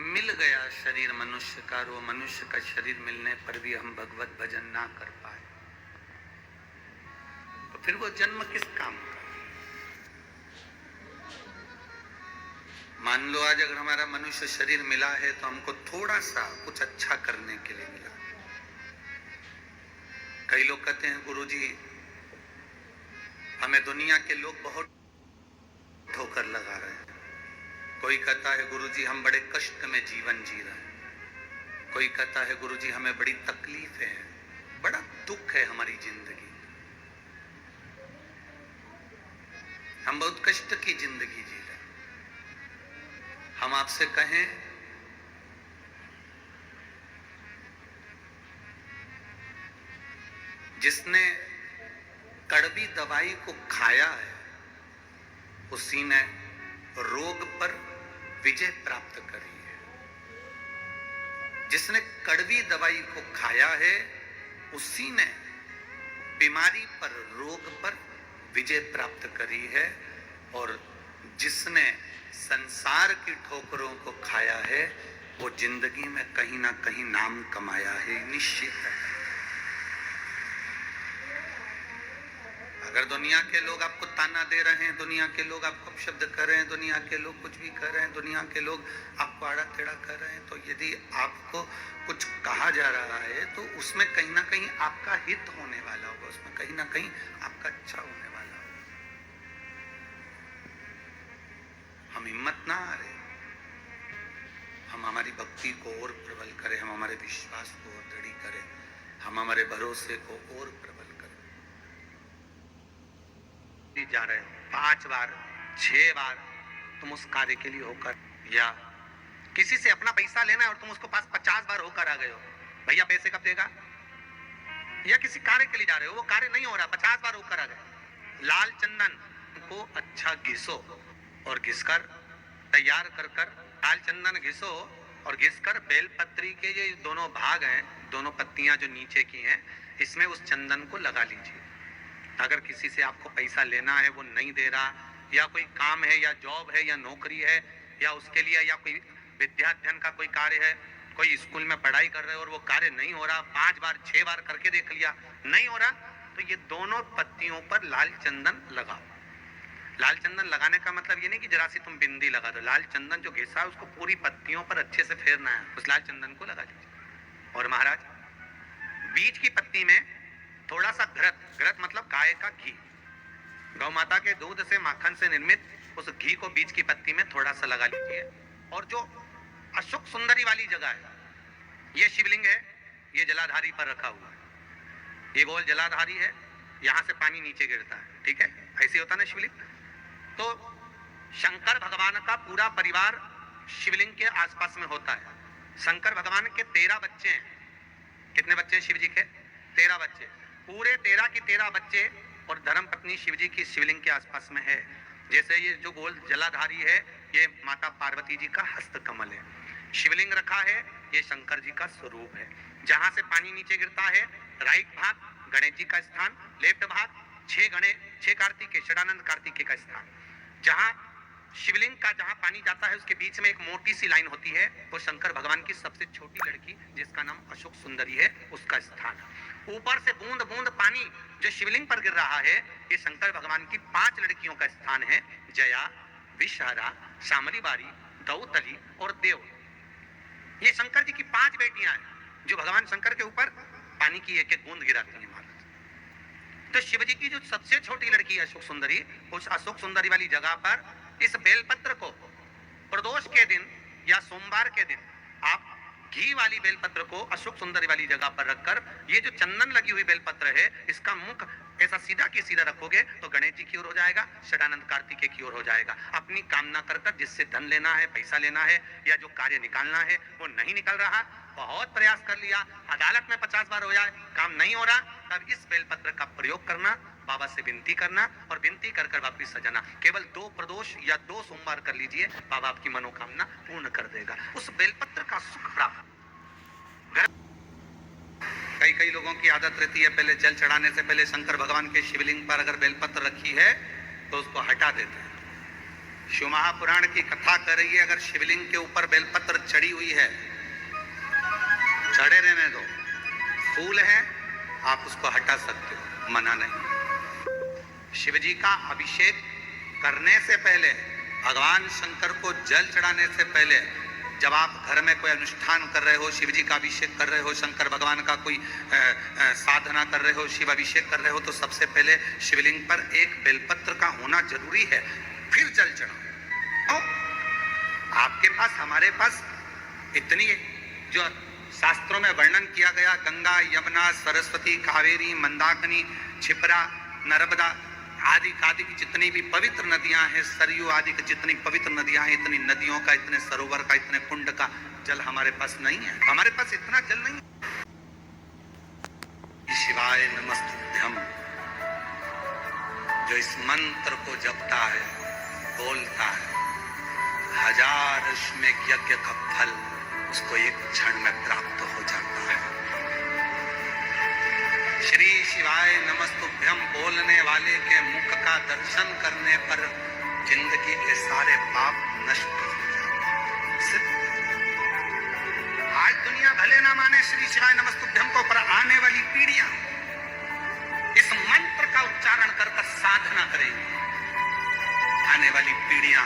मिल गया शरीर मनुष्य का, और वो मनुष्य का शरीर मिलने पर भी हम भगवत भजन ना कर पाए, तो फिर वो जन्म किस काम का? मान लो आज अगर हमारा मनुष्य शरीर मिला है तो हमको थोड़ा सा कुछ अच्छा करने के लिए मिला। कई लोग कहते हैं गुरुजी हमें दुनिया के लोग बहुत ठोकर लगा रहे हैं। कोई कहता है गुरुजी हम बड़े कष्ट में जीवन जी रहे हैं। कोई कहता है गुरुजी हमें बड़ी तकलीफें हैं, बड़ा दुख है हमारी जिंदगी, हम बहुत कष्ट की जिंदगी जी रहे हैं। हम आपसे कहें जिसने कड़वी दवाई को खाया है उसी ने रोग पर विजय प्राप्त करी है। जिसने कड़वी दवाई को खाया है उसी ने बीमारी पर, रोग पर विजय प्राप्त करी है। और जिसने संसार की ठोकरों को खाया है वो जिंदगी में कहीं ना कहीं नाम कमाया है, निश्चित है। अगर दुनिया के लोग आपको ताना दे रहे हैं, दुनिया के लोग आपको अपशब्द कर रहे हैं, दुनिया के लोग कुछ भी कर रहे हैं, दुनिया के लोग आपको आड़ा टेढ़ा कर रहे हैं, तो यदि आपको कुछ कहा जा रहा है तो उसमें कहीं ना कहीं आपका हित होने वाला होगा, उसमें कहीं ना कहीं आपका अच्छा होने वाला होगा। हम हिम्मत ना हारे, हम हमारी भक्ति को और प्रबल करें, हम हमारे विश्वास को और दृढ़ करें, हम हमारे भरोसे को और प्रबल करें। जा रहे हो 5 बार 6 बार तुम उस कार्य के लिए होकर, या किसी से अपना पैसा लेना है और तुम उसको पास 50 बार होकर आ गए हो, भैया पैसे कब देगा? या किसी कार्य के लिए जा रहे हो, वो कार्य नहीं हो रहा, 50 बार होकर आ गए। लाल चंदन को अच्छा घिसो और घिसकर तैयार कर कर, लाल चंदन घिसो और घिसकर बेलपत्री के ये दोनों भाग हैं, दोनों पत्तियां जो नीचे की हैं, इसमें उस चंदन को लगा लीजिए। अगर किसी से आपको पैसा लेना है, वो नहीं दे रहा, या कोई काम है या जॉब है या नौकरी है या उसके लिए, या कोई विद्याध्ययन का कोई कार्य है, कोई स्कूल में पढ़ाई कर रहे हो और वो कार्य नहीं हो रहा, 5 बार 6 बार करके देख लिया नहीं हो रहा, तो ये दोनों पत्तियों पर लाल चंदन लगाओ। लाल चंदन लगाने का मतलब ये नहीं कि जरा सी तुम बिंदी लगा दो, लाल चंदन जो घिसा है उसको पूरी पत्तियों पर अच्छे से फेरना है, उस लाल चंदन को लगा लीजिए। और महाराज बीच की पत्ती में थोड़ा सा घृत, घृत मतलब गाय का घी, गौ माता के दूध से माखन से निर्मित उस घी को बीच की पत्ती में थोड़ा सा लगा लीजिए। और जो अशोक सुंदरी वाली जगह है, ये शिवलिंग है, ये जलाधारी पर रखा हुआ है, ये गोल जलाधारी है, यहां से पानी नीचे गिरता है, ठीक है, ऐसे होता ना शिवलिंग। तो शंकर भगवान का पूरा परिवार शिवलिंग के आसपास में होता है। शंकर भगवान के 13 बच्चे हैं। कितने बच्चे हैं शिव जी के? 13 बच्चे, पूरे 13 की 13 बच्चे। और धर्म पत्नी शिव जी की शिवलिंग के आसपास में है। जैसे ये जो गोल जलाधारी है, ये माता पार्वती जी का हस्त कमल है। शिवलिंग रखा है, ये शंकर जी का स्वरूप है। जहां से पानी नीचे गिरता है, राइट भाग गणेश जी का स्थान, लेफ्ट भाग 6 कार्तिकेय, षडानंद कार्तिकेय का स्थान। जहां शिवलिंग का जहां पानी जाता है उसके बीच में एक मोटी सी लाइन होती है, वो शंकर भगवान की सबसे छोटी लड़की जिसका नाम अशोक सुंदरी है, उसका स्थान। ऊपर से बूंद बूंद पानी जो शिवलिंग पर गिर रहा है, ये शंकर भगवान की 5 लड़कियों का स्थान है, जया, विषहरा, शामली बारी, दौतली और देव। ये शंकर जी की 5 बेटियां हैं जो भगवान शंकर के ऊपर पानी की एक एक बूंद गिराती है महाराज। तो शिव जी की जो सबसे छोटी लड़की है अशोक सुंदरी, उस अशोक सुंदरी वाली जगह पर इस बेलपत्र को प्रदोष के दिन या सोमवार के दिन आप घी वाली बेलपत्र को अशोक सुंदरी वाली जगह पर रखकर, ये जो चंदन लगी हुई बेलपत्र है, इसका मुख ऐसा सीधा की सीधा रखोगे तो गणेश जी की ओर हो जाएगा, षडानंद कार्तिकेय की ओर हो जाएगा। अपनी कामना कर कर, जिससे धन लेना है, पैसा लेना है या जो कार्य निकालना है वो नहीं निकल रहा, बहुत प्रयास कर लिया, अदालत में 50 बार हो जाए, काम नहीं हो रहा, तब इस बेलपत्र का प्रयोग करना, बाबा से विनती करना और विनती कर कर वापिस सजाना। केवल 2 प्रदोष या 2 सोमवार कर लीजिए, बाबा आपकी मनोकामना पूर्ण कर देगा। उस बेलपत्र का सुख प्राप्त। कई लोगों की आदत रहती है, पहले जल चढ़ाने से पहले शंकर भगवान के शिवलिंग पर अगर बेलपत्र रखी है तो उसको हटा देते हैं। शिव महापुराण की कथा कर रही है, अगर शिवलिंग के ऊपर बेलपत्र चढ़ी हुई है, चढ़े रहने दो, फूल है, आप उसको हटा सकते हो, मना नहीं। शिव जी का अभिषेक करने से पहले, भगवान शंकर को जल चढ़ाने से पहले, जब आप घर में कोई अनुष्ठान कर रहे हो, शिव जी का अभिषेक कर रहे हो, शंकर भगवान का कोई साधना कर रहे हो, शिव अभिषेक कर रहे हो, तो सबसे पहले शिवलिंग पर एक बेलपत्र का होना जरूरी है, फिर जल चढ़ाओ। आपके पास, हमारे पास इतनी जो शास्त्रों में वर्णन किया गया, गंगा, यमुना, सरस्वती, कावेरी, मंदाकिनी, क्षिप्रा, नर्मदा आदि आदि की जितनी भी पवित्र नदियां हैं, सरयू आदि की जितनी पवित्र नदियां हैं, इतनी नदियों का, इतने सरोवर का, इतने कुंड का जल हमारे पास नहीं है। हमारे पास इतना जल नहीं है। शिवाय नमस्तुभ्यम जो इस मंत्र को जपता है, बोलता है, 1000 अश्वमेध यज्ञ का फल उसको एक क्षण में प्राप्त हो जाता है। श्री शिवाय नमस्तुभ्यम बोलने वाले के मुख का दर्शन करने पर जिंदगी के सारे पाप नष्ट हो जाते हैं। आज दुनिया भले ना माने श्री शिवाय नमस्तुभ्यम को, पर आने वाली पीढ़ियां इस मंत्र का उच्चारण कर साधना करेंगी। आने वाली पीढ़ियां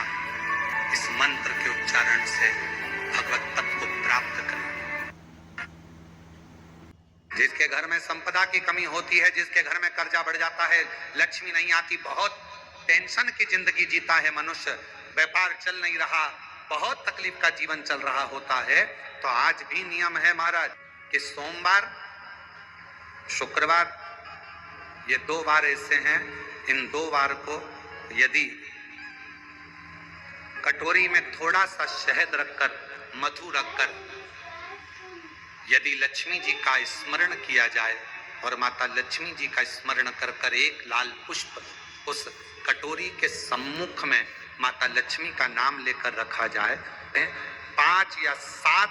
इस मंत्र के उच्चारण से भगवत पद को प्राप्त करेंगी। जिसके घर में संपदा की कमी होती है, जिसके घर में कर्जा बढ़ जाता है, लक्ष्मी नहीं आती, बहुत टेंशन की जिंदगी जीता है मनुष्य, व्यापार चल नहीं रहा, बहुत तकलीफ का जीवन चल रहा होता है, तो आज भी नियम है महाराज कि सोमवार, शुक्रवार, ये 2 बार ऐसे हैं, इन 2 बार को यदि कटोरी में थोड़ा सा शहद रखकर, मधु रखकर, यदि लक्ष्मी जी का स्मरण किया जाए और माता लक्ष्मी जी का स्मरण कर कर एक लाल पुष्प उस कटोरी के सम्मुख में माता लक्ष्मी का नाम लेकर रखा जाए, 5 या 7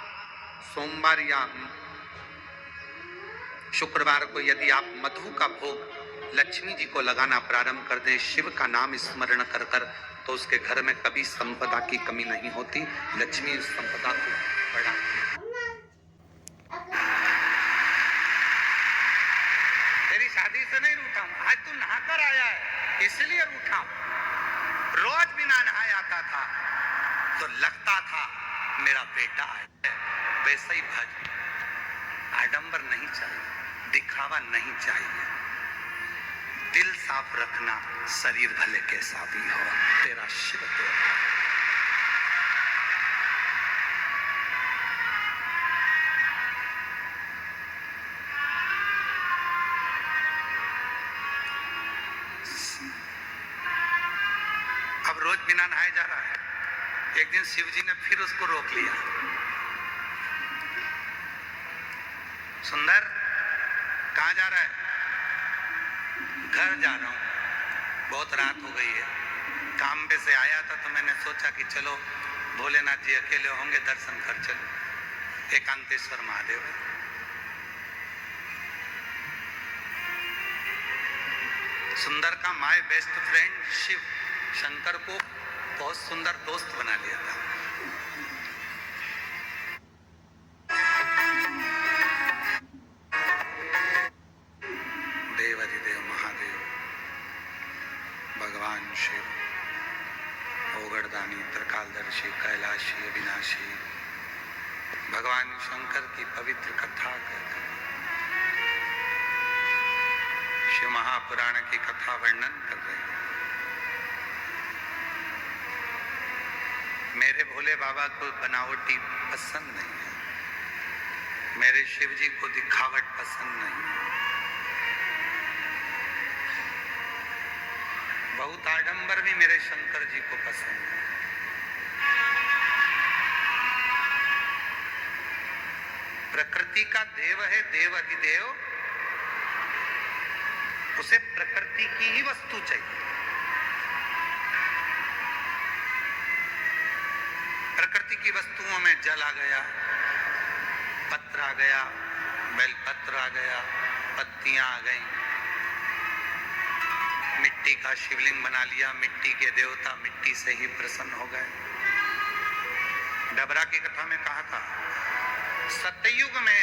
सोमवार या शुक्रवार को यदि आप मधु का भोग लक्ष्मी जी को लगाना प्रारंभ कर दें, शिव का नाम स्मरण कर कर, तो उसके घर में कभी संपदा की कमी नहीं होती, लक्ष्मी संपदा को बढ़ाती है। तेरी शादी से नहीं रूठा हूं, आज तू नहाकर आया है इसलिए रूठा हूं। रोज बिना नहाए आता था तो लगता था मेरा बेटा है। वैसे ही भज, आडंबर नहीं चाहिए, दिखावा नहीं चाहिए, दिल साफ रखना, शरीर भले कैसा भी हो, तेरा शिव तेरा। अब रोज बिना नहाए जा रहा है, एक दिन शिव जी ने फिर उसको रोक लिया। सुंदर, कहाँ जा रहा है? घर जा रहा हूं, बहुत रात हो गई है, काम पे से आया था तो मैंने सोचा कि चलो भोलेनाथ जी अकेले होंगे, दर्शन कर चलो, एकांतेश्वर महादेव। सुंदर का my best friend Shiv Shankar को बहुत सुंदर दोस्त बना लिया था। देवाधिदेव महादेव भगवान शिव, ओगड़दानी, त्रिकालदर्शी, कैलाशी, अविनाशी भगवान शंकर की पवित्र कथा कहते हैं। शिव महापुराण की कथा वर्णन कर रहे हैं। मेरे भोले बाबा को बनावटी पसंद नहीं है, मेरे शिव जी को दिखावट पसंद नहीं है, बहुत आडंबर भी मेरे शंकर जी को पसंद है। प्रकृति का देव है, देव अधिदेव, उसे प्रकृति की ही वस्तु चाहिए। प्रकृति की वस्तुओं में जल आ गया, पत्र आ गया, बेलपत्र आ गया, पत्तियां आ गई, मिट्टी का शिवलिंग बना लिया, मिट्टी के देवता मिट्टी से ही प्रसन्न हो गए। डबरा की कथा में कहा था, सतयुग में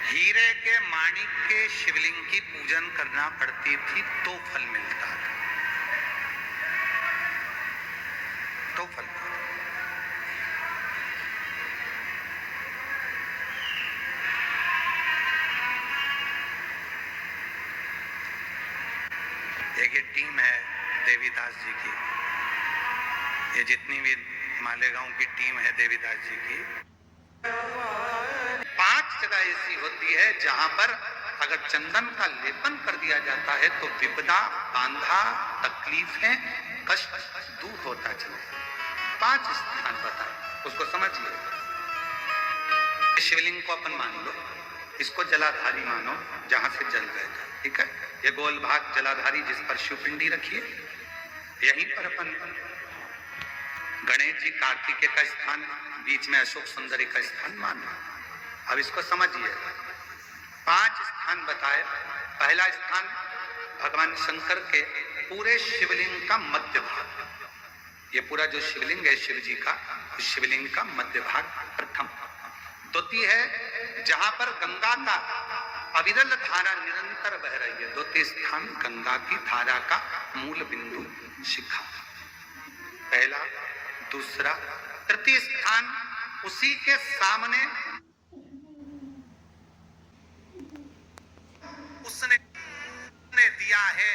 हीरे के माणिक के शिवलिंग की पूजन करना पड़ती थी तो फल मिलता था, तो फल मिलता। एक ये टीम है देवीदास जी की, ये जितनी भी मालेगांव की टीम है देवीदास जी की, 5 जगह ऐसी होती है जहां पर अगर चंदन का लेपन कर दिया जाता है तो विपदा, बांधा, तकलीफें, कष्ट दूर होता चले। 5 स्थान बताए, उसको समझिए। शिवलिंग को अपन मान लो, इसको जलाधारी मानो, जहां से जल बहता, ठीक है। ये गोल भाग जलाधारी जिस पर शिवपिंडी रखिए, यहीं पर अपन गणेश जी कार्तिकेय का स्थान, बीच में अशोक सुंदरी का स्थान मानो। अब इसको समझिए, 5 स्थान बताए। पहला स्थान भगवान शंकर के पूरे शिवलिंग का मध्य भाग, ये पूरा जो शिवलिंग है शिव जी का, इस शिवलिंग का मध्य भाग प्रथम। द्वितीय है जहां पर गंगा का अविरल धारा निरंतर बह रही है, द्वितीय स्थान गंगा की धारा का मूल बिंदु शिखा, पहला, दूसरा। तृतीय स्थान उसी के सामने उसने दिया है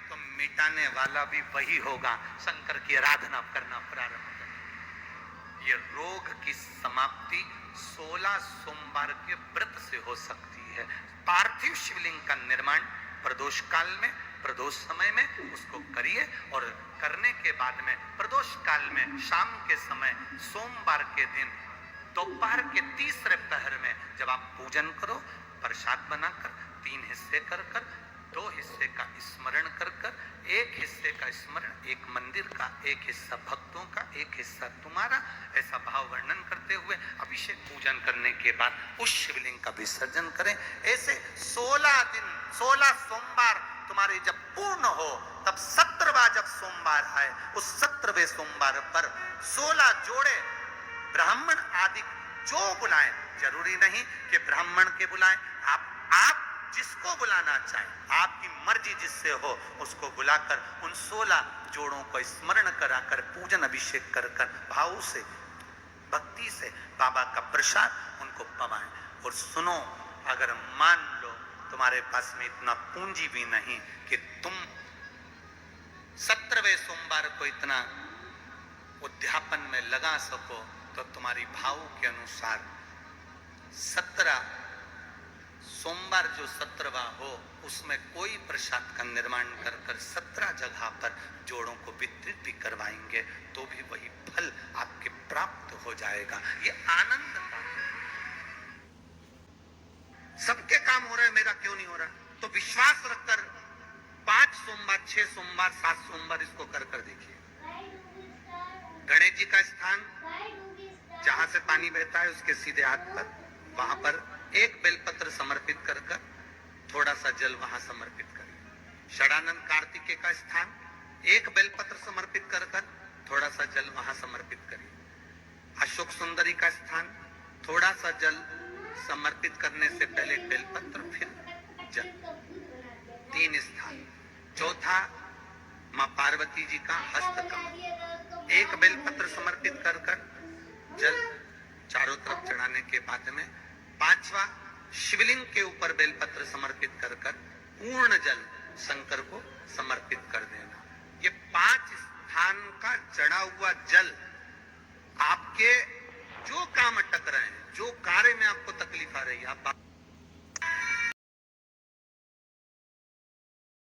तो मिटाने वाला भी वही होगा। शंकर की आराधना करना प्रारंभ करें। ये रोग की समाप्ति 16 सोमवार के व्रत से हो सकती है। पार्थिव शिवलिंग का निर्माण प्रदोष काल में, प्रदोष समय में उसको करिए, और करने के बाद में प्रदोष काल में शाम के समय सोमवार के दिन दोपहर के तीसरे पहर में जब आप पूजन करो, प्रसाद बनाकर 3 हिस्से कर कर, 2 हिस्से का स्मरण कर कर, 1 हिस्से का स्मरण, एक मंदिर का, 1 हिस्सा भक्तों का, 1 हिस्सा तुम्हारा, ऐसा भाव वर्णन करते हुए अभिषेक पूजन करने के बाद उस शिवलिंग का विसर्जन करें। ऐसे 16 दिन, 16 सोमवार तुम्हारे जब पूर्ण हो, तब 17वां जब सोमवार आए, उस 17वें सोमवार पर 16 जोड़े ब्राह्मण आदि जो बुलाएं, जरूरी नहीं कि ब्राह्मण के बुलाएं, आप जिसको बुलाना चाहें, आपकी मर्जी जिससे हो उसको बुलाकर उन 16 जोड़ों को स्मरण कराकर पूजन अभिषेक कर कर भाव से, भक्ति से बाबा का प्रसाद उनको पवाएं। और सुनो, अगर मान लो तुम्हारे पास में इतना पूंजी भी नहीं कि तुम 17वें सोमवार को इतना उद्यापन में लगा सको, तो तुम्हारी भाव के अनुसार 17 सोमवार जो 17वां हो, उसमें कोई प्रसाद का निर्माण कर कर 17 जगह पर जोड़ों को वितरित भी करवाएंगे तो भी वही फल आपके प्राप्त हो जाएगा। ये आनंद का, सबके काम हो रहे हैं, मेरा क्यों नहीं हो रहा? तो विश्वास रखकर 5 सोमवार, 6 सोमवार, 7 सोमवार इसको कर कर देखिए। गणेश जी का स्थान जहां से पानी बहता है उसके सीधे हाथ पर, वहां पर 1 बेलपत्र समर्पित कर कर थोड़ा सा जल वहां समर्पित करिए। षडानंद कार्तिकेय का स्थान 1 बेलपत्र समर्पित कर कर थोड़ा सा जल वहां समर्पित करिए। अशोक सुंदरी का स्थान थोड़ा सा जल समर्पित करने से पहले बेलपत्र, फिर जल। 3 स्थान। चौथा मां पार्वती जी का हस्तकमल, 1 बेलपत्र समर्पित कर कर जल चारों तरफ चढ़ाने के बाद में 5वां शिवलिंग के ऊपर बेलपत्र समर्पित कर कर पूर्ण जल शंकर को समर्पित कर देना। ये 5 स्थान का चढ़ा हुआ जल आपके